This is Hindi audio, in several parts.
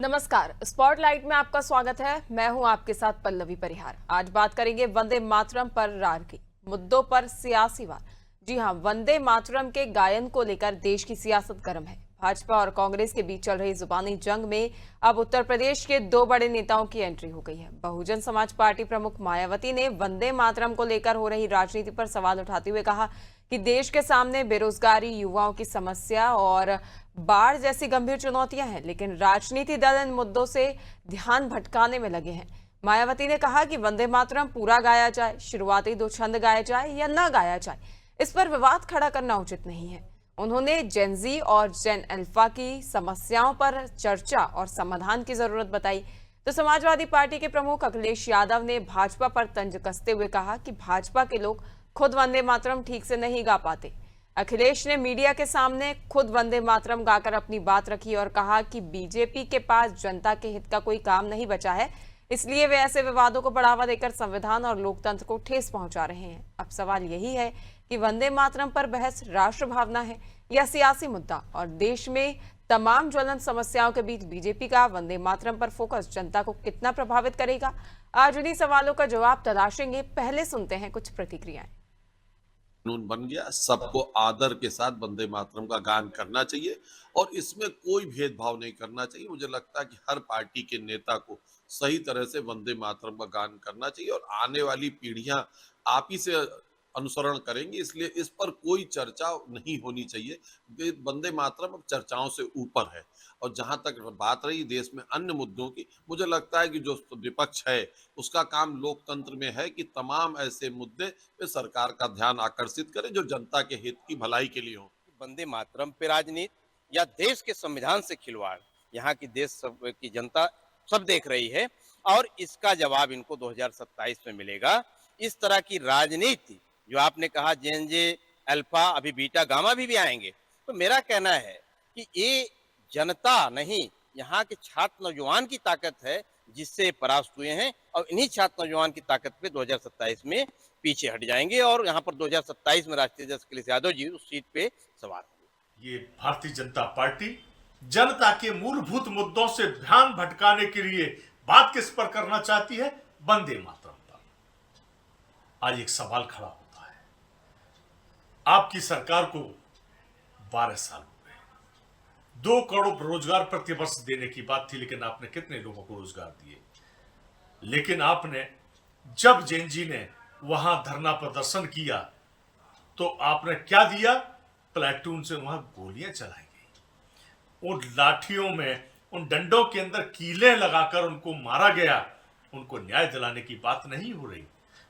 नमस्कार, स्पॉटलाइट में आपका स्वागत है। मैं हूं आपके साथ पल्लवी परिहार। आज बात करेंगे वंदे मातरम पर राजनीति मुद्दों पर सियासी वार। जी हां, वंदे मातरम के गायन को लेकर देश की सियासत गर्म है। भाजपा और कांग्रेस के बीच चल रही जुबानी जंग में अब उत्तर प्रदेश के दो बड़े नेताओं की एंट्री हो गई है। बहुजन समाज पार्टी प्रमुख मायावती ने वंदे मातरम को लेकर हो रही राजनीति पर सवाल उठाते हुए कहा कि देश के सामने बेरोजगारी, युवाओं की समस्या और बाढ़ जैसी गंभीर चुनौतियां हैं, लेकिन राजनीति दल इन मुद्दों से ध्यान भटकाने में लगे हैं। मायावती ने कहा कि वंदे मातरम पूरा गाया जाए, शुरुआती दो छंद गाए जाए या न गाया जाए, इस पर विवाद खड़ा करना उचित नहीं है। उन्होंने जेन-जी और जेन अल्फा की समस्याओं पर चर्चा और समाधान की जरूरत बताई। तो समाजवादी पार्टी के प्रमुख अखिलेश यादव ने भाजपा पर तंज कसते हुए कहा कि भाजपा के लोग खुद वंदे मातरम ठीक से नहीं गा पाते। अखिलेश ने मीडिया के सामने खुद वंदे मातरम गाकर अपनी बात रखी और कहा कि बीजेपी के पास जनता के हित का कोई काम नहीं बचा है, इसलिए वे ऐसे विवादों को बढ़ावा देकर संविधान और लोकतंत्र को ठेस पहुंचा रहे हैं। अब सवाल यही है कि वंदे मातरम पर बहस राष्ट्र भावना है या सियासी मुद्दा, और देश में तमाम ज्वलंत समस्याओं के बीच बीजेपी का वंदे मातरम पर फोकस जनता को कितना प्रभावित करेगा। आज उन्हीं सवालों का जवाब तलाशेंगे। पहले सुनते हैं कुछ प्रतिक्रियाएं। कानून बन गया, सबको आदर के साथ वंदे मातरम का गान करना चाहिए और इसमें कोई भेदभाव नहीं करना चाहिए। मुझे लगता है कि हर पार्टी के नेता को सही तरह से वंदे मातरम का गान करना चाहिए और आने वाली पीढ़ियां आप ही से अनुसरण करेंगी, इसलिए इस पर कोई चर्चा नहीं होनी चाहिए। वंदे मातरम अब चर्चाओं से ऊपर है। और जहां तक बात रही देश में अन्य मुद्दों की, मुझे लगता है कि जो विपक्ष है उसका काम लोकतंत्र में है कि तमाम ऐसे मुद्दे पे सरकार का ध्यान आकर्षित करे जो जनता के हित की भलाई के लिए हो। वंदे मातरम पे राजनीति या देश के संविधान से खिलवाड़, यहाँ की देश सब की जनता सब देख रही है और इसका जवाब इनको 2027 में मिलेगा। इस तरह की राजनीति जो आपने कहा, जेन-जे, अल्फा, अभी बीटा गामा भी आएंगे, तो मेरा कहना है कि ये जनता नहीं, यहाँ के छात्र नौजवान की ताकत है जिससे परास्त हुए हैं और इन्हीं छात्र नौजवान की ताकत पे 2027 में पीछे हट जाएंगे और यहाँ पर 2027 में राष्ट्रीय अध्यक्ष अखिलेश यादव जी उस सीट पे सवार होंगे। ये भारतीय जनता पार्टी जनता के मूलभूत मुद्दों से ध्यान भटकाने के लिए बात किस पर करना चाहती है? वंदे मातरम पर। आज एक सवाल खड़ा होता है, आपकी सरकार को 12 साल हो गए, 2 करोड़ रोजगार प्रतिवर्ष देने की बात थी, लेकिन आपने कितने लोगों को रोजगार दिए? लेकिन आपने जब जेन-जी ने वहां धरना प्रदर्शन किया तो आपने क्या दिया? प्लेटून से वहां गोलियां चलाई गई, उन लाठियों में, उन डंडों के अंदर कीलें लगाकर उनको मारा गया। उनको न्याय दिलाने की बात नहीं हो रही,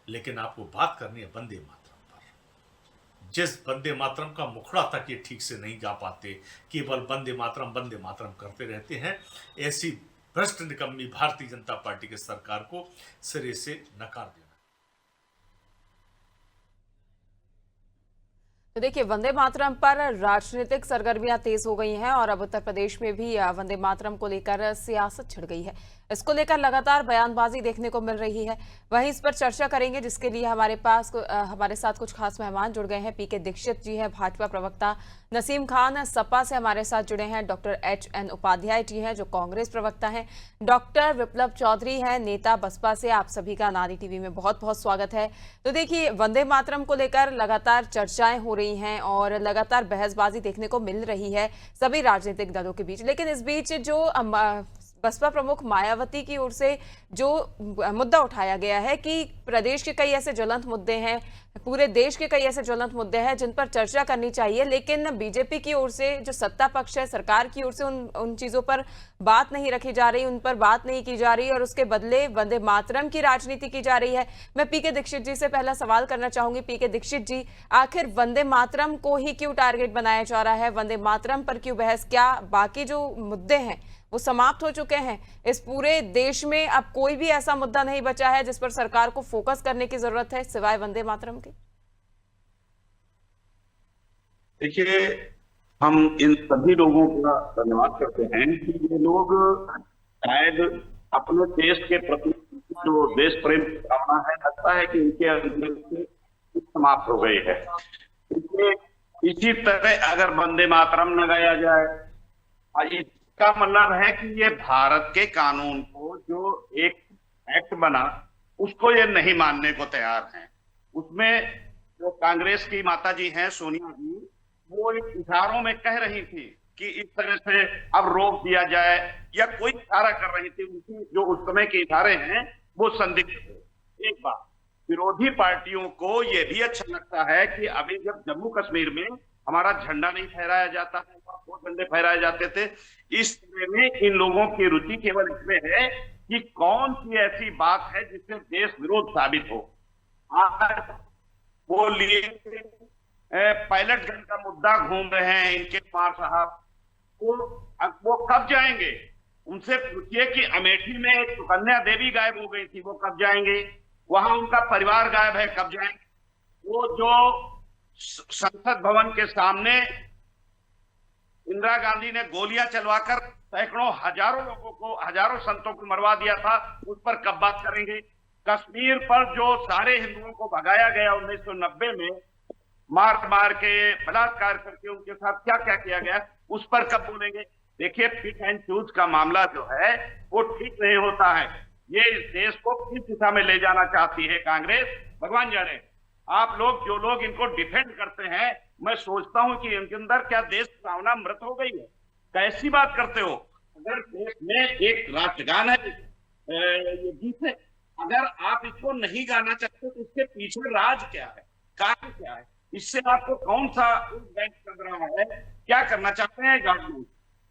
लेकिन आपको बात करनी है वंदे मातरम पर। जिस वंदे मातरम का मुखड़ा तक ये ठीक से नहीं गा पाते, केवल वंदे मातरम करते रहते हैं, ऐसी भ्रष्ट निकम्मी भारतीय जनता पार्टी की सरकार को सिरे से नकार देना। तो देखिए, वंदे मातरम पर राजनीतिक सरगर्मियां तेज हो गई हैं और अब उत्तर प्रदेश में भी वंदे मातरम को लेकर सियासत छिड़ गई है। इसको लेकर लगातार बयानबाजी देखने को मिल रही है। वहीं इस पर चर्चा करेंगे, जिसके लिए हमारे साथ कुछ खास मेहमान जुड़ गए हैं। पीके दीक्षित जी हैं भाजपा प्रवक्ता, नसीम खान सपा से हमारे साथ जुड़े हैं, डॉक्टर एच.एन. उपाध्याय जी हैं जो कांग्रेस प्रवक्ता हैं, डॉक्टर विप्लव चौधरी हैं नेता बसपा से। आप सभी का नारी टीवी में बहुत बहुत स्वागत है। तो देखिए, वंदे मातरम को लेकर लगातार चर्चाएं हो रही हैं और लगातार बहसबाजी देखने को मिल रही है सभी राजनीतिक दलों के बीच। लेकिन इस बीच जो बसपा प्रमुख मायावती की ओर से जो मुद्दा उठाया गया है कि प्रदेश के कई ऐसे ज्वलंत मुद्दे हैं, पूरे देश के कई ऐसे ज्वलंत मुद्दे हैं जिन पर चर्चा करनी चाहिए, लेकिन बीजेपी की ओर से जो सत्ता पक्ष है, सरकार की ओर से उन चीजों पर बात नहीं रखी जा रही, उन पर बात नहीं की जा रही और उसके बदले वंदे मातरम की राजनीति की जा रही है। मैं पीके दीक्षित जी से पहला सवाल करना चाहूंगी। पीके दीक्षित जी, आखिर वंदे मातरम को ही क्यों टारगेट बनाया जा रहा है? वंदे मातरम पर क्यों बहस? क्या बाकी जो मुद्दे हैं वो समाप्त हो चुके हैं? इस पूरे देश में अब कोई भी ऐसा मुद्दा नहीं बचा है जिस पर सरकार को फोकस करने की जरूरत है सिवाय वंदे मातरम के? देखिए, हम इन सभी लोगों का धन्यवाद करते हैं कि ये लोग शायद अपने देश के प्रति जो देश प्रेम की भावना है, लगता है कि इनके अंदर से समाप्त हो गई है। इसलिए इसी तरह अगर वंदे मातरम न गाया जाए, का मतलब है कि ये भारत के कानून को जो एक एक्ट बना उसको ये नहीं मानने को तैयार हैं। उसमें जो कांग्रेस की माता जी हैं सोनिया जी, वो एक इशारों में कह रही थी कि इस तरह से अब रोक दिया जाए, या कोई इशारा कर रही थी। उनकी जो उस समय के इशारे हैं वो संदिग्ध थे। एक बात, विरोधी पार्टियों को ये भी अच्छा लगता है कि अभी जब जम्मू कश्मीर में हमारा झंडा नहीं फहराया जाता है, वो झंडे फहराए जाते थे, इस तरह में इन लोगों की रुचि केवल इसमें है कि कौन सी ऐसी बात है जिससे देश विरोध साबित हो। आज वो लिए पायलट गन का मुद्दा घूम रहे हैं इनके कुमार साहब, वो कब जाएंगे? उनसे पूछिए कि अमेठी में एक सुकन्या देवी गायब हो गई थी, वो कब जाएंगे? वहां उनका परिवार गायब है, कब जाएंगे? वो जो संसद भवन के सामने इंदिरा गांधी ने गोलियां चलवाकर सैकड़ों हजारों लोगों को, हजारों संतों को मरवा दिया था, उस पर कब बात करेंगे? कश्मीर पर जो सारे हिंदुओं को भगाया गया 1990 में, मार के बलात्कार करके उनके साथ क्या क्या किया गया, उस पर कब बोलेंगे? देखिए, पिक एंड चूज का मामला जो है वो ठीक नहीं होता है। ये इस देश को किस दिशा में ले जाना चाहती है कांग्रेस, भगवान जाने। आप लोग, जो लोग इनको डिफेंड करते हैं, मैं सोचता हूं कि इनके अंदर क्या देश भावना मृत हो गई है? कैसी बात करते हो? अगर देश में एक राष्ट्रगान है ये गीत है, अगर आप इसको नहीं गाना चाहते तो इसके पीछे राज क्या है, कारण क्या है? इससे आपको कौन सा बैंक लग रहा है? क्या करना चाहते हैं गवर्नमेंट?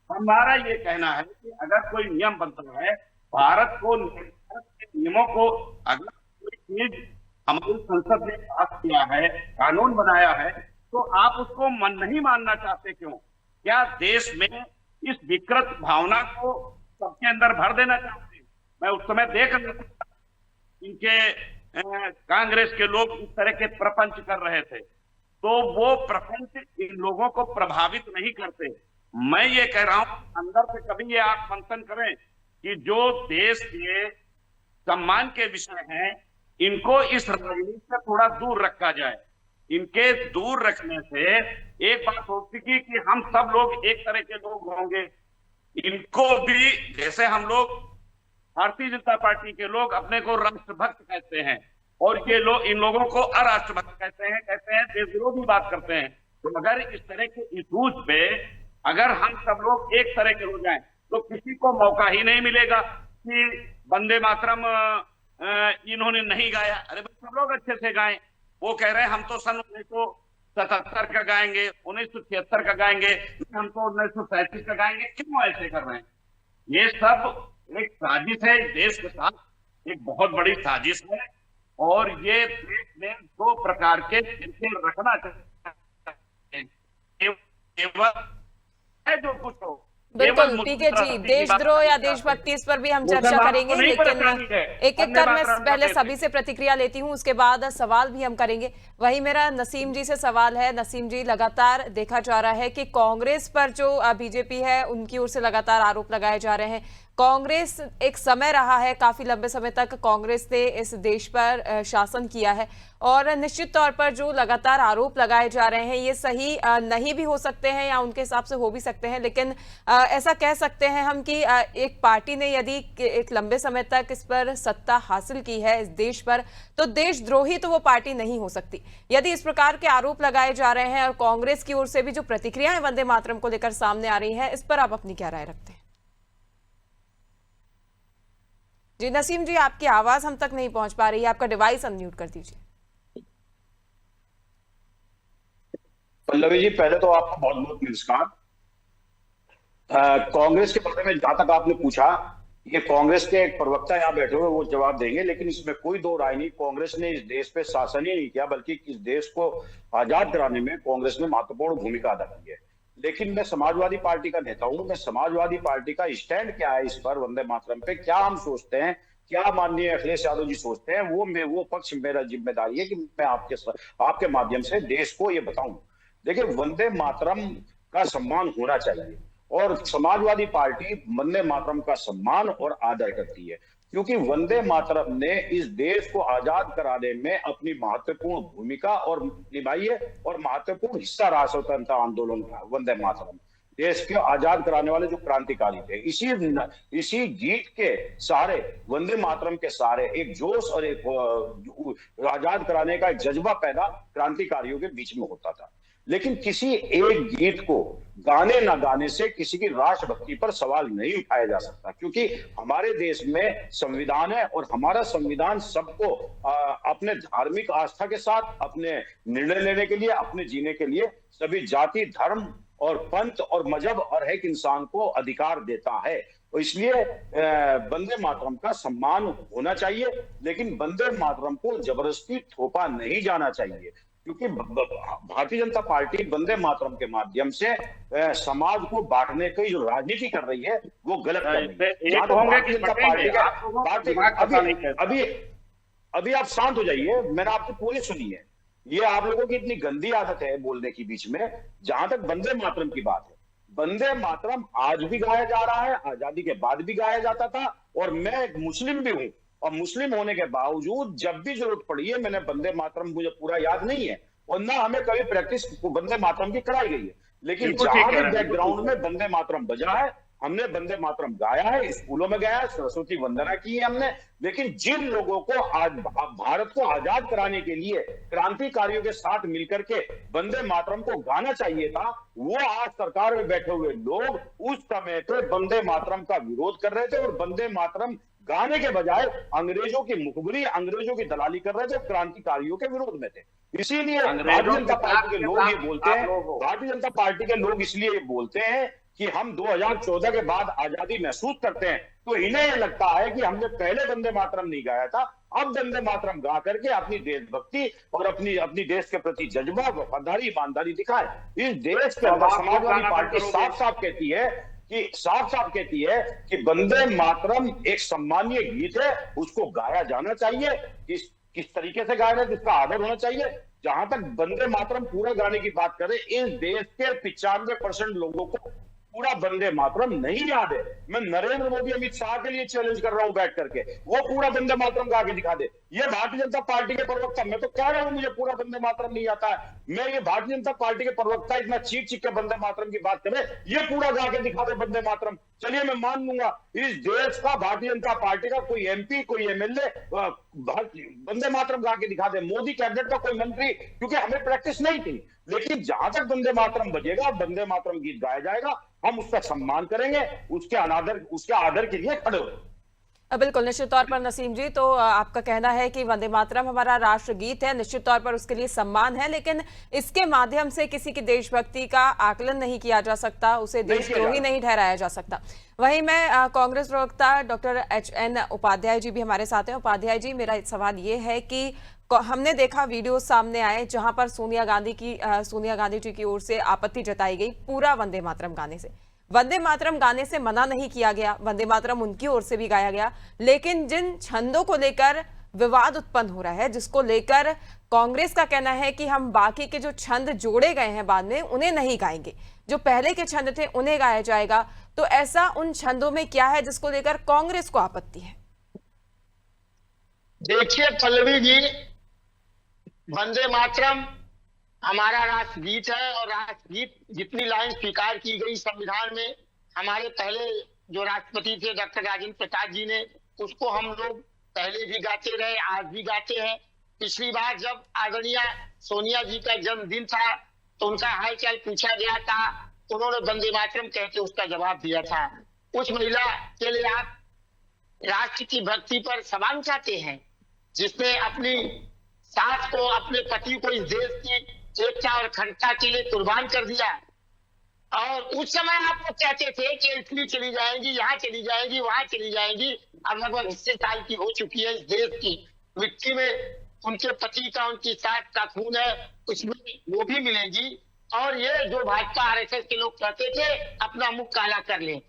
हमारा ये कहना है कि अगर कोई नियम बनता है, भारत को नियमों को, अगर कोई चीज हमारी संसद ने पास किया है, कानून बनाया है, तो आप उसको नहीं मानना चाहते क्यों? क्या देश में इस विकृत भावना को सबके अंदर भर देना चाहते हैं? मैं उस समय देख रहा था इनके कांग्रेस के लोग इस तरह के प्रपंच कर रहे थे, तो वो प्रपंच इन लोगों को प्रभावित नहीं करते। मैं ये कह रहा हूं, अंदर से कभी ये आप मंथन करें कि जो देश के सम्मान के विषय हैं, इनको इस राजनीति से थोड़ा दूर रखा जाए। इनके दूर रखने से एक बात होती कि हम सब लोग एक तरह के लोग होंगे। इनको भी, जैसे हम लोग भारतीय जनता पार्टी के लोग अपने को राष्ट्रभक्त कहते हैं, और ये लोग इन लोगों को अराष्ट्रभक्त कहते हैं देश विरोधी बात करते हैं। तो अगर इस तरह के इशूज पे अगर हम सब लोग एक तरह के हो जाएं, तो किसी को मौका ही नहीं मिलेगा कि वंदे मातरम इन्होंने नहीं गाया। अरे सब लोग अच्छे से गाएं। वो कह रहे हैं हम तो सन 1977 का गाएंगे, 1976 का गाएंगे, हम तो 1937 का गाएंगे। क्यों ऐसे कर रहे हैं? ये सब एक साजिश है, देश के साथ एक बहुत बड़ी साजिश है, और ये देश में दो प्रकार के रखना चाहिए, केवल है जो कुछ हो। बिल्कुल पीके जी, देशद्रोह या देशभक्ति, इस पर भी हम चर्चा करेंगे, लेकिन एक एक कर मैं पहले सभी से प्रतिक्रिया लेती हूं, उसके बाद सवाल भी हम करेंगे। वही मेरा नसीम जी से सवाल है। नसीम जी, लगातार देखा जा रहा है कि कांग्रेस पर जो बीजेपी है उनकी ओर से लगातार आरोप लगाए जा रहे हैं। कांग्रेस एक समय रहा है, काफी लंबे समय तक कांग्रेस ने इस देश पर शासन किया है, और निश्चित तौर पर जो लगातार आरोप लगाए जा रहे हैं ये सही नहीं भी हो सकते हैं या उनके हिसाब से हो भी सकते हैं, लेकिन ऐसा कह सकते हैं हम कि एक पार्टी ने यदि एक लंबे समय तक इस पर सत्ता हासिल की है इस देश पर, तो देशद्रोही तो वो पार्टी नहीं हो सकती। यदि इस प्रकार के आरोप लगाए जा रहे हैं और कांग्रेस की ओर से भी जो प्रतिक्रियाएं वंदे मातरम को लेकर सामने आ रही है, इस पर आप अपनी क्या राय रखते हैं? जी नसीम जी, आपकी आवाज हम तक नहीं पहुंच पा रही है, आपका डिवाइस अनम्यूट कर दीजिए। पल्लवी जी, पहले तो आपको बहुत बहुत नमस्कार। कांग्रेस के बारे में जहां तक आपने पूछा, ये कांग्रेस के एक प्रवक्ता यहाँ बैठे हुए वो जवाब देंगे, लेकिन इसमें कोई दो राय नहीं। कांग्रेस ने इस देश पे शासन ही नहीं किया, बल्कि इस देश को आजाद कराने में कांग्रेस ने महत्वपूर्ण भूमिका अदा की है। लेकिन मैं समाजवादी पार्टी का नेता हूं, मैं समाजवादी पार्टी का स्टैंड क्या है इस पर, वंदे मातरम पे क्या हम सोचते हैं, क्या माननीय अखिलेश यादव जी सोचते हैं, वो पक्ष मेरा जिम्मेदारी है कि मैं आपके माध्यम से देश को ये बताऊं। देखिए, वंदे मातरम का सम्मान होना चाहिए, और समाजवादी पार्टी वंदे मातरम का सम्मान और आदर करती है, क्योंकि वंदे मातरम ने इस देश को आजाद कराने में अपनी महत्वपूर्ण भूमिका और निभाई है, और महत्वपूर्ण हिस्सा रहा स्वतंत्रता आंदोलन का वंदे मातरम। देश के आजाद कराने वाले जो क्रांतिकारी थे। इसी गीत के सहारे, वंदे मातरम के सहारे एक जोश और एक आजाद कराने का एक जज्बा पैदा क्रांतिकारियों के बीच में होता था। लेकिन किसी एक गीत को गाने ना गाने से किसी की राष्ट्रभक्ति पर सवाल नहीं उठाया जा सकता, क्योंकि हमारे देश में संविधान है और हमारा संविधान सबको अपने धार्मिक आस्था के साथ, अपने निर्णय लेने के लिए, अपने जीने के लिए सभी जाति, धर्म और पंथ और मजहब और एक इंसान को अधिकार देता है। तो इसलिए वंदे मातरम का सम्मान होना चाहिए, लेकिन वंदे मातरम को जबरदस्ती थोपा नहीं जाना चाहिए, क्योंकि भारतीय जनता पार्टी वंदे मातरम के माध्यम से समाज को बांटने की जो राजनीति कर रही है वो गलत कर रही है। भारतीय जनता पार्टी अभी आप शांत हो जाइए, मैंने आपकी पूरी सुनी है। ये आप लोगों की इतनी गंदी आदत है बोलने की बीच में। जहां तक वंदे मातरम की बात है, वंदे मातरम आज भी गाया जा रहा है, आजादी के बाद भी गाया जाता था। और मैं एक मुस्लिम भी हूं, और मुस्लिम होने के बावजूद जब भी जरूरत पड़ी है मैंने वंदे मातरम, मुझे पूरा याद नहीं है और ना हमें कभी प्रैक्टिस वंदे मातरम की कराई गई है, लेकिन जहां भी बैकग्राउंड में वंदे मातरम बजा है हमने वंदे मातरम गाया है, स्कूलों में गाया है, सरस्वती वंदना की है हमने। लेकिन जिन लोगों को आज भारत को आजाद कराने के लिए क्रांतिकारियों के साथ मिलकर के वंदे मातरम को गाना चाहिए था, वो आज सरकार में बैठे हुए लोग उस समय पे वंदे मातरम का विरोध कर रहे थे और वंदे मातरम गाने के बजाय अंग्रेजों की मुखबिरी, अंग्रेजों की दलाली कर रहे थे, क्रांतिकारियों के विरोध में थे। इसीलिए भारतीय जनता पार्टी के लोग ये बोलते हैं, भारतीय जनता पार्टी के लोग इसलिए ये बोलते हैं कि हम 2014 के बाद आजादी महसूस करते हैं, तो इन्हें लगता है कि हमने पहले वंदे मातरम नहीं गाया था, अब वंदे मातरम गा करके अपनी देशभक्ति और अपनी देश के प्रति जज्बा, वफादारी, ईमानदारी दिखाए। इस देश के अंदर समाजवादी पार्टी साफ साफ कहती है कि वंदे मातरम एक सम्मानीय गीत है, उसको गाया जाना चाहिए। किस तरीके से गाया जाए, जिसका आदर होना चाहिए। जहां तक वंदे मातरम पूरा गाने की बात करें, इस देश के 95% लोगों को पूरा वंदे मातरम नहीं याद है। मैं नरेंद्र मोदी, अमित शाह के लिए चैलेंज कर रहा हूं बैठ करके, वो पूरा वंदे मातरम गा के दिखा दे। ये भारतीय जनता पार्टी के प्रवक्ता, मैं तो कह रहा हूं मुझे पूरा वंदे मातरम नहीं आता है, मैं ये भारतीय जनता पार्टी के प्रवक्ता इतना चीख के वंदे मातरम की बात करे, ये पूरा गा के दिखा दे वंदे मातरम, चलिए मैं मान लूंगा। इस देश का भारतीय जनता पार्टी का कोई एमपी, कोई एमएलए वंदे मातरम गा के दिखा दे, मोदी कैबिनेट का कोई मंत्री, क्योंकि हमें प्रैक्टिस नहीं थी। लेकिन जहां तक वंदे मातरम बजेगा, वंदे मातरम गीत गाया जाएगा, हम उसका सम्मान करेंगे, उसके आदर के लिए खड़े होंगे। बिल्कुल, निश्चित तौर पर नसीम जी, तो आपका कहना है कि वंदे मातरम हमारा राष्ट्रगीत है, निश्चित तौर पर उसके लिए सम्मान है, लेकिन इसके माध्यम से किसी की देशभक्ति का आकलन नहीं किया जा सकता, उसे देशद्रोही नहीं ठहराया जा सकता। वहीं मैं कांग्रेस प्रवक्ता डॉक्टर HN उपाध्याय जी भी हमारे साथ हैं। उपाध्याय जी, मेरा सवाल ये है कि हमने देखा वीडियो सामने आए जहां पर सोनिया गांधी जी की ओर से आपत्ति जताई गई पूरा वंदे मातरम गाने से। वंदे मातरम गाने से मना नहीं किया गया, वंदे मातरम उनकी ओर से भी गाया गया, लेकिन जिन छंदों को लेकर विवाद उत्पन्न हो रहा है, जिसको लेकर कांग्रेस का कहना है कि हम बाकी के जो छंद जोड़े गए हैं बाद में उन्हें नहीं गाएंगे, जो पहले के छंद थे उन्हें गाया जाएगा, तो ऐसा उन छंदों में क्या है जिसको लेकर कांग्रेस को आपत्ति है? देखिए पल्लवी जी, वंदे मातरम हमारा राष्ट्रगीत है और राष्ट्रगीत जितनी लाइन स्वीकार की गई संविधान में, हमारे पहले जो राष्ट्रपति थे डॉक्टर राजेंद्र प्रसाद जी ने, उसको हम लोग पहले भी गाते रहे, आज भी गाते हैं। पिछली बार जब आदरणीय सोनिया जी का जन्मदिन था तो उनका हालचाल पूछा गया था, उन्होंने वंदे मातरम कहते उसका जवाब दिया था। उस महिला के लिए आप राष्ट्र की भक्ति पर सवाल उठाते हैं, जिसने अपनी सास को, अपने पति को इस देश की एकता और अखंडता के लिए कुर्बान कर दिया। और उस समय आप लोग कहते थे कि इटली चली जाएंगी, यहाँ चली जाएंगी, वहां चली जाएंगी। अब लगभग 80 साल की हो चुकी है, इस देश की मिट्टी में उनके पति का, उनकी सास का खून है, उसमें वो भी मिलेगी। और ये जो भाजपा RSS के लोग कहते थे अपना मुख काला कर ले।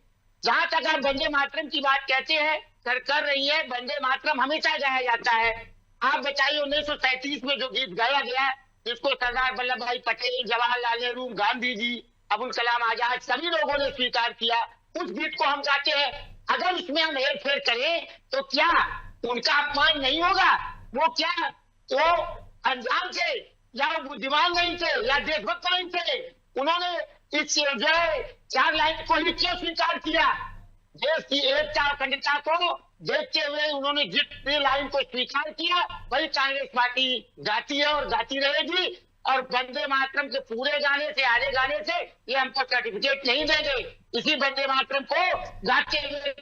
जहां तक आप वंदे मातरम की बात कहते हैं, कर रही है, वंदे मातरम हमेशा गाया जाता है। आप बताइए 1937 में जो गीत गाया गया, जिसको सरदार वल्लभ भाई पटेल, जवाहरलाल नेहरू, गांधी जी, अबुल कलाम आजाद सभी लोगों ने स्वीकार किया, उस गीत को हम गाते हैं। अगर उसमें हम हेर फेर करें तो क्या उनका अपमान नहीं होगा? वो क्या वो अनजान थे या वो बुद्धिमान नहीं थे या देशभक्त नहीं थे? उन्होंने इस जो 4 लाइन को ही क्यों स्वीकार किया? देश की एकता और अखंडता को देखते हुए उन्होंने जितनी लाइन को स्वीकार किया वही कांग्रेस पार्टी गाती है और गाती रहेगी। और वंदे मातरम के पूरे गाने से, आधे गाने से ये हमको सर्टिफिकेट नहीं देंगे। इसी वंदे मातरम को गाते हुए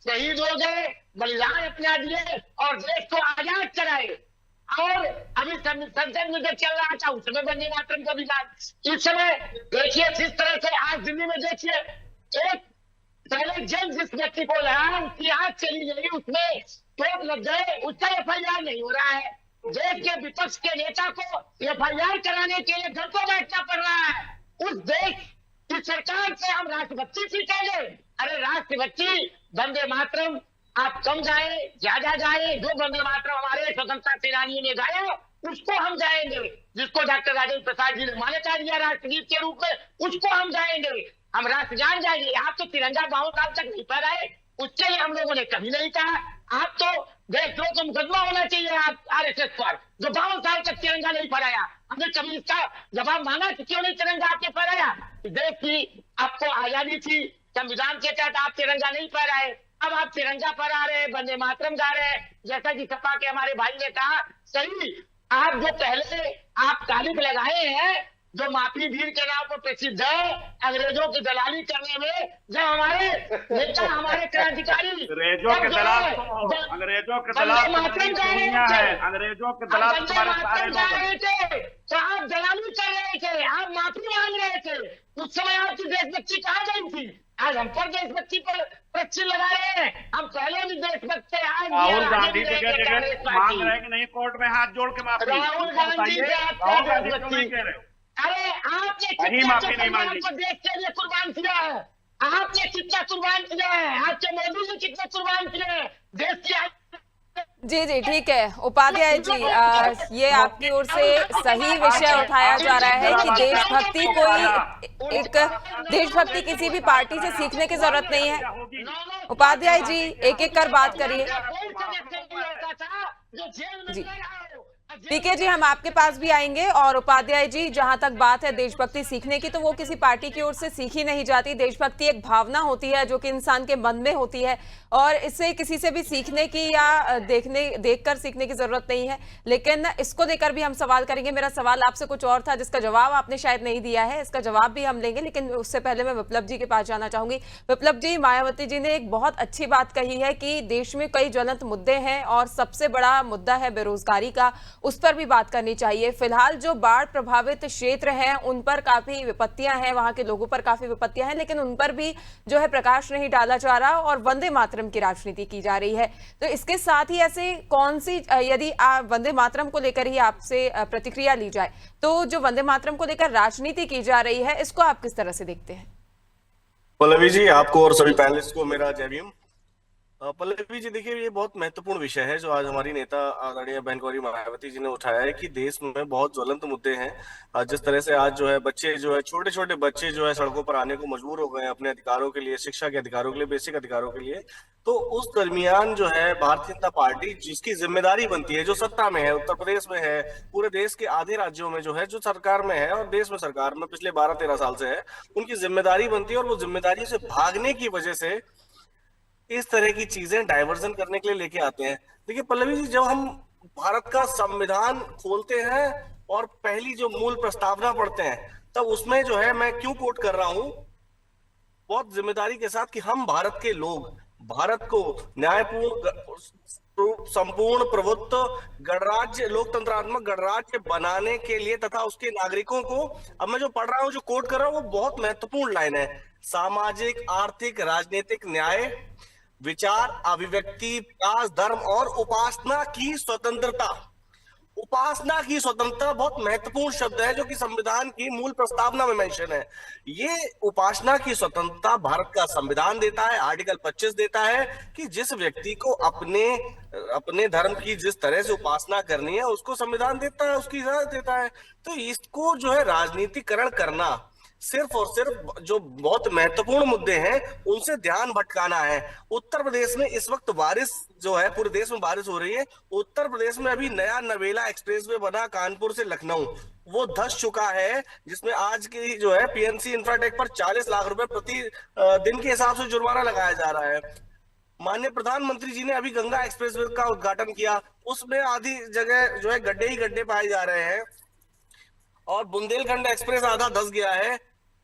शहीद हो गए, बलिदान अपना दिए और देश को आजाद कराए। और अभी संसद में जब चल रहा था उस समय वंदे मातरम का विवाद। इस समय देखिए किस तरह से आज दिल्ली में देखिए, एक पहले जेल जिस व्यक्ति को लगा उसकी आग चली गई, उसमें चोट लग गए, उसका FIR नहीं हो रहा है। देश के विपक्ष के नेता को FIR कराने के लिए घर पर बैठना पड़ रहा है। उस देश की सरकार से हम राष्ट्रभक्ति सीखेंगे। अरे राष्ट्रभक्ति वंदे मातरम आप कम गाए, ज्यादा गाए, जो वंदे मातरम हमारे स्वतंत्रता सेनानियों ने गाया उसको हम गाएंगे, जिसको डॉक्टर राजेंद्र प्रसाद जी ने मान्यता दिया राष्ट्रगीत के रूप में, उसको हम गाएंगे। हम राष्ट्रगान गाएंगे। आप तो तिरंगा 52 साल तक नहीं फहराए, उसके लिए हम लोगों ने कभी नहीं कहा। आप तो देशद्रोह का मुकदमा होना चाहिए आप RSS पर, जो 52 साल तक तिरंगा नहीं फहराया। हमने कभी इसका जवाब मांगा कि क्यों नहीं तिरंगा आपने फहराया? देश की आपको आजादी थी, संविधान के तहत आप तिरंगा नहीं फहराए, अब आप तिरंगा फहरा रहे हैं, वंदे मातरम गा रहे हैं। जैसा कि सपा के हमारे भाई ने कहा, सही, आप जो पहले आप तारीफ लगाए हैं, जो माफी भीड़ के नाम पर प्रसिद्ध है, अंग्रेजों की दलाली करने में, जब हमारे नेता, हमारे क्रांतिकारी अंग्रेजों के दलाल अंग्रेजों के दलाल है, अंग्रेजों के दलाल तुम्हारे सारे लोग थे, तो आप दलाली कर रहे थे, आप माफी मांग रहे थे। उस समय आपकी देशभक्ति कहाँ गई थी? आज हम पर देशभक्ति पर प्रश्न लगा रहे हैं। हम पहले भी देशभक्त थे, आज राहुल गांधी जगह मांग रहे कि नहीं कोर्ट में हाथ जोड़ के माफी? राहुल गांधी से राहुल गांधी क्यों नहीं कह रहे हो? अरे आपने माफी नहीं मांगी देश के लिए कुर्बान किया है, आपने कितना कुर्बान किया है, आपके मोदी जी कितना कुर्बान किए हैं देश की। जी ठीक है उपाध्याय जी, ये आपकी ओर से सही विषय उठाया जा रहा है कि देशभक्ति कोई एक देशभक्ति किसी भी पार्टी से सीखने की जरूरत नहीं है। उपाध्याय जी एक एक कर बात करिए। जी पीके जी हम आपके पास भी आएंगे। और उपाध्याय जी जहां तक बात है देशभक्ति सीखने की, तो वो किसी पार्टी की ओर से सीखी नहीं जाती। देशभक्ति एक भावना होती है जो कि इंसान के मन में होती है और इससे किसी से भी सीखने की या देखकर सीखने की जरूरत नहीं है। लेकिन इसको लेकर भी हम सवाल करेंगे। मेरा सवाल आपसे कुछ और था जिसका जवाब आपने शायद नहीं दिया है, इसका जवाब भी हम लेंगे, लेकिन उससे पहले मैं विप्लव जी के पास जाना चाहूंगी। विप्लव जी, मायावती जी ने एक बहुत अच्छी बात कही है कि देश में कई ज्वलंत मुद्दे हैं और सबसे बड़ा मुद्दा है बेरोजगारी का, उस पर भी बात करनी चाहिए। फिलहाल जो बाढ़ प्रभावित क्षेत्र हैं उन पर काफी विपत्तियां हैं, वहां के लोगों पर काफी विपत्तियां हैं, लेकिन उन पर भी जो है प्रकाश नहीं डाला जा रहा और वंदे मातरम की राजनीति की जा रही है। तो इसके साथ ही ऐसे कौन सी, यदि वंदे मातरम को लेकर ही आपसे प्रतिक्रिया ली जाए, तो जो वंदे मातरम को लेकर राजनीति की जा रही है इसको आप किस तरह से देखते हैं? पल्लवी जी, आपको और सभी पैनलिस्ट को मेरा जय भीम। पल्लवी जी देखिए, ये बहुत महत्वपूर्ण विषय है जो आज हमारी नेता आदरणीय बहन गौरी मायावती जी ने उठाया है कि देश में बहुत ज्वलंत मुद्दे हैं। जिस तरह से आज जो है बच्चे जो है छोटे छोटे बच्चे जो है सड़कों पर आने को मजबूर हो गए अपने अधिकारों के लिए, शिक्षा के अधिकारों के लिए, बेसिक अधिकारों के लिए। तो उस दरमियान जो है भारतीय जनता पार्टी जिसकी जिम्मेदारी बनती है, जो सत्ता में है, उत्तर प्रदेश में है, पूरे देश के आधे राज्यों में जो है जो सरकार में है और देश में सरकार में पिछले 12-13 साल से है, उनकी जिम्मेदारी बनती है और वो जिम्मेदारी से भागने की वजह से इस तरह की चीजें डाइवर्जन करने के लिए लेके आते हैं। देखिए पल्लवी जी, जब हम भारत का संविधान खोलते हैं और पहली जो मूल प्रस्तावना पढ़ते हैं, तब उसमें जो है मैं क्यों कोट कर रहा हूं बहुत जिम्मेदारी के साथ कि हम भारत के लोग भारत को न्यायपूर्ण, संपूर्ण प्रभुत्व गणराज्य, लोकतंत्रात्मक गणराज्य बनाने के लिए तथा उसके नागरिकों को, अब मैं जो पढ़ रहा हूँ, जो कोट कर रहा हूँ, वो बहुत महत्वपूर्ण लाइन है। सामाजिक, आर्थिक, राजनीतिक न्याय, विचार, अभिव्यक्ति, विकास, धर्म और उपासना की स्वतंत्रता। उपासना की स्वतंत्रता बहुत महत्वपूर्ण शब्द है जो कि संविधान की मूल प्रस्तावना में मेंशन है। ये उपासना की स्वतंत्रता भारत का संविधान देता है, आर्टिकल 25 देता है कि जिस व्यक्ति को अपने धर्म की जिस तरह से उपासना करनी है उसको संविधान देता है, उसकी इजाजत देता है। तो इसको जो है राजनीतिकरण करना, सिर्फ और सिर्फ जो बहुत महत्वपूर्ण मुद्दे हैं उनसे ध्यान भटकाना है। उत्तर प्रदेश में इस वक्त बारिश जो है, पूरे देश में बारिश हो रही है। उत्तर प्रदेश में अभी नया नवेला एक्सप्रेसवे बना कानपुर से लखनऊ, वो धंस चुका है, जिसमें आज की जो है पीएनसी इंफ्राटेक पर 40 लाख रुपए प्रति दिन के हिसाब से जुर्माना लगाया जा रहा है। माननीय प्रधानमंत्री जी ने अभी गंगा एक्सप्रेसवे का उद्घाटन किया, उसमें आधी जगह जो है गड्ढे ही गड्ढे पाए जा रहे हैं और बुंदेलखंड एक्सप्रेस आधा धंस गया है।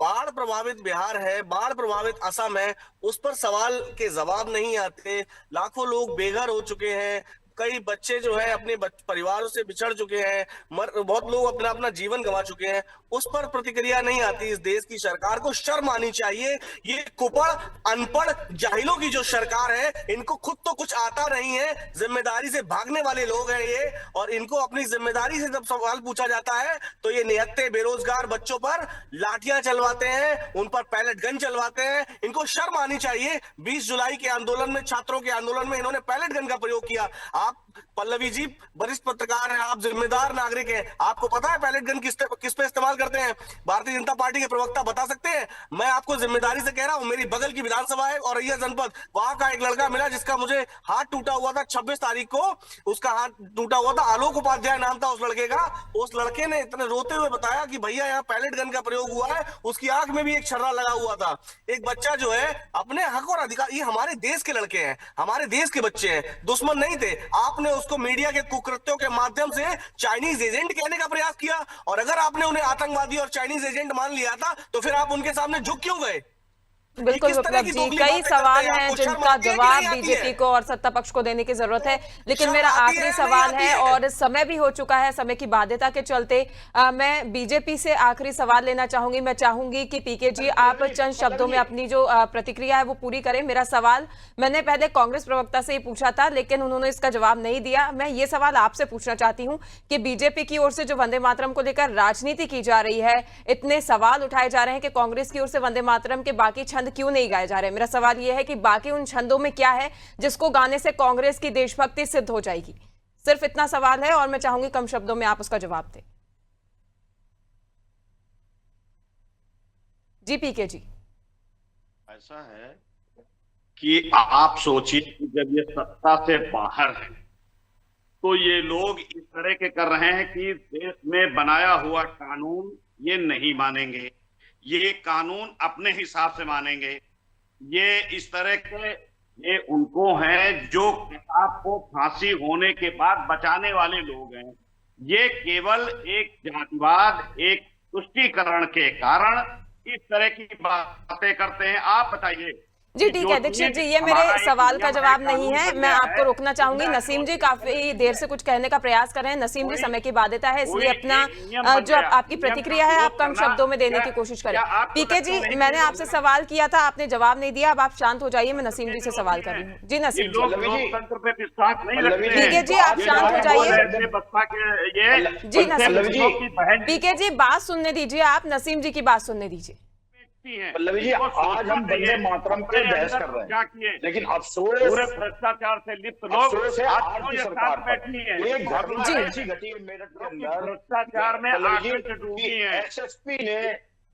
बाढ़ प्रभावित बिहार है, बाढ़ प्रभावित असम है, उस पर सवाल के जवाब नहीं आते। लाखों लोग बेघर हो चुके हैं, कई बच्चे जो है अपने परिवारों से बिछड़ चुके हैं, बहुत लोग अपना अपना जीवन गंवा चुके हैं, उस पर प्रतिक्रिया नहीं आती। इस देश की सरकार को शर्म आनी चाहिए। ये कुपड़ अनपढ़ जाहिलों की जो सरकार है, इनको खुद तो कुछ आता नहीं है, जिम्मेदारी से भागने वाले लोग हैं ये, और इनको अपनी जिम्मेदारी से जब सवाल पूछा जाता है तो ये निहत्थे बेरोजगार बच्चों पर लाठियां चलवाते हैं, उन पर पैलेट गन चलवाते हैं। इनको शर्म आनी चाहिए। 20 जुलाई के आंदोलन में, छात्रों के आंदोलन में इन्होंने पैलेट गन का प्रयोग किया। आप पल्लवी जी वरिष्ठ पत्रकार हैं, आप जिम्मेदार नागरिक हैं, आपको पता है पैलेट गन किस पे इस्तेमाल करते हैं? भारतीय जनता पार्टी के प्रवक्ता बता सकते हैं? मैं आपको जिम्मेदारी से कह रहा हूं, मेरी बगल की विधानसभा है औरैया जनपद, वहां का एक लड़का मिला जिसका मुझे हाथ टूटा हुआ था 26 तारीख को, उसका हाथ टूटा हुआ था, आलोक उपाध्याय नाम था उस लड़के का। उस लड़के ने इतने रोते हुए बताया कि भैया यहाँ पैलेट गन का प्रयोग हुआ है, उसकी आंख में भी एक छर्रा लगा हुआ था। एक बच्चा जो है अपने हक और अधिकार, ये हमारे देश के लड़के हैं, हमारे देश के बच्चे हैं, दुश्मन नहीं थे। आपने उसको मीडिया के कुकृत्यों के माध्यम से चाइनीज एजेंट कहने का प्रयास किया, और अगर आपने उन्हें आतंकवादी और चाइनीज एजेंट मान लिया था तो फिर आप उनके सामने झुक क्यों गए? बिल्कुल विप्लव जी, कई सवाल हैं जिनका जवाब बीजेपी को और सत्ता पक्ष को देने की जरूरत है, लेकिन मेरा आखिरी सवाल है और समय भी हो चुका है, समय की बाध्यता के चलते मैं बीजेपी से आखिरी सवाल लेना चाहूंगी। मैं चाहूंगी कि पीके जी आप चंद शब्दों में अपनी जो प्रतिक्रिया है वो पूरी करें। मेरा सवाल मैंने पहले कांग्रेस प्रवक्ता से ही पूछा था, लेकिन उन्होंने इसका जवाब नहीं दिया। मैं ये सवाल आपसे पूछना चाहती हूँ कि बीजेपी की ओर से जो वंदे मातरम को लेकर राजनीति की जा रही है, इतने सवाल उठाए जा रहे हैं कि कांग्रेस की ओर से वंदे मातरम के बाकी छंद क्यों नहीं गाए जा रहे? मेरा सवाल यह है कि बाकी उन छंदों में क्या है जिसको गाने से कांग्रेस की देशभक्ति सिद्ध हो जाएगी? सिर्फ इतना सवाल है और मैं चाहूंगी कम शब्दों में आप उसका जवाब दें। जी पीके जी। ऐसा है कि आप सोचिए कि जब ये सत्ता से बाहर है तो ये लोग इस तरह के कर रहे हैं कि देश में बनाया हुआ कानून ये नहीं मानेंगे, ये कानून अपने हिसाब से मानेंगे। ये इस तरह के ये उनको हैं जो आपको फांसी होने के बाद बचाने वाले लोग हैं। ये केवल एक जातिवाद, एक तुष्टीकरण के कारण इस तरह की बातें करते हैं। आप बताइए। जी ठीक है दीक्षित जी, ये मेरे सवाल का जवाब नहीं है, मैं आपको रोकना चाहूंगी। नसीम जी काफी देर से कुछ कहने का प्रयास कर रहे हैं। नसीम जी समय की बाध्यता है, इसलिए अपना जो आपकी प्रतिक्रिया है आप कम शब्दों में देने की कोशिश करें। पीके जी, मैंने आपसे सवाल किया था, आपने जवाब नहीं दिया, अब आप शांत हो जाइए। मैं नसीम जी से सवाल कर रही हूँ। जी नसीम जी। पीके जी आप शांत हो जाइए। जी नसीम जी, पीके जी बात सुनने दीजिए, आप नसीम जी की बात सुनने दीजिए। पल्लवी जी, आज हम वंदे मातरम पे बहस कर रहे हैं, लेकिन अफसोस पूरे भ्रष्टाचार से लिप्त लोग आज की सरकार पर एक घटना ऐसी घटी है मेरठ के अंदर, भ्रष्टाचार में आग डूबी है। एसएसपी ने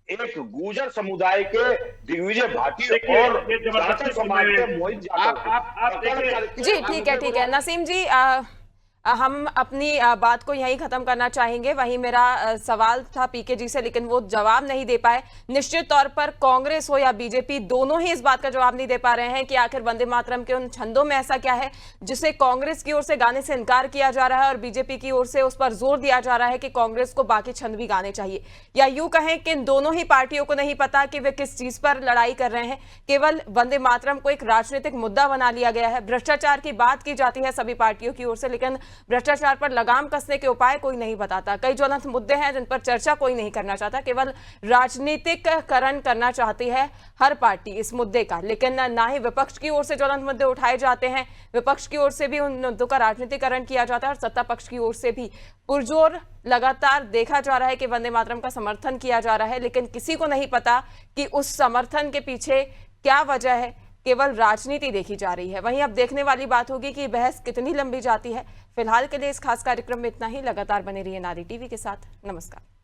एक गुर्जर समुदाय के दिग्विजय भाटी और जाटव समाज के मोहित जाटव। जी ठीक है नसीम जी, हम अपनी बात को यहीं खत्म करना चाहेंगे। वहीं मेरा सवाल था पीके जी से, लेकिन वो जवाब नहीं दे पाए। निश्चित तौर पर कांग्रेस हो या बीजेपी, दोनों ही इस बात का जवाब नहीं दे पा रहे हैं कि आखिर वंदे मातरम के उन छंदों में ऐसा क्या है जिसे कांग्रेस की ओर से गाने से इनकार किया जा रहा है और बीजेपी की ओर से उस पर जोर दिया जा रहा है कि कांग्रेस को बाकी छंद भी गाने चाहिए। या यूं कहें कि इन दोनों ही पार्टियों को नहीं पता कि वे किस चीज पर लड़ाई कर रहे हैं। केवल वंदे मातरम को एक राजनीतिक मुद्दा बना लिया गया है। भ्रष्टाचार की बात की जाती है सभी पार्टियों की ओर से, लेकिन भ्रष्टाचार पर लगाम कसने के उपाय कोई नहीं बताता। कई ज्वलंत मुद्दे हैं जिन पर चर्चा कोई नहीं करना चाहता, केवल राजनीतिकरण करना चाहती है हर पार्टी इस मुद्दे का। लेकिन ना ही विपक्ष की ओर से ज्वलंत मुद्दे उठाए जाते हैं, विपक्ष की ओर से भी उन मुद्दों का राजनीतिकरण किया जाता है और सत्ता पक्ष की ओर से भी पुरजोर लगातार देखा जा रहा है कि वंदे मातरम का समर्थन किया जा रहा है, लेकिन किसी को नहीं पता कि उस समर्थन के पीछे क्या वजह है। केवल राजनीति देखी जा रही है। वहीं अब देखने वाली बात होगी कि बहस कितनी लंबी जाती है। फिलहाल के लिए इस खास कार्यक्रम में इतना ही। लगातार बने रहिए नारी टीवी के साथ। नमस्कार।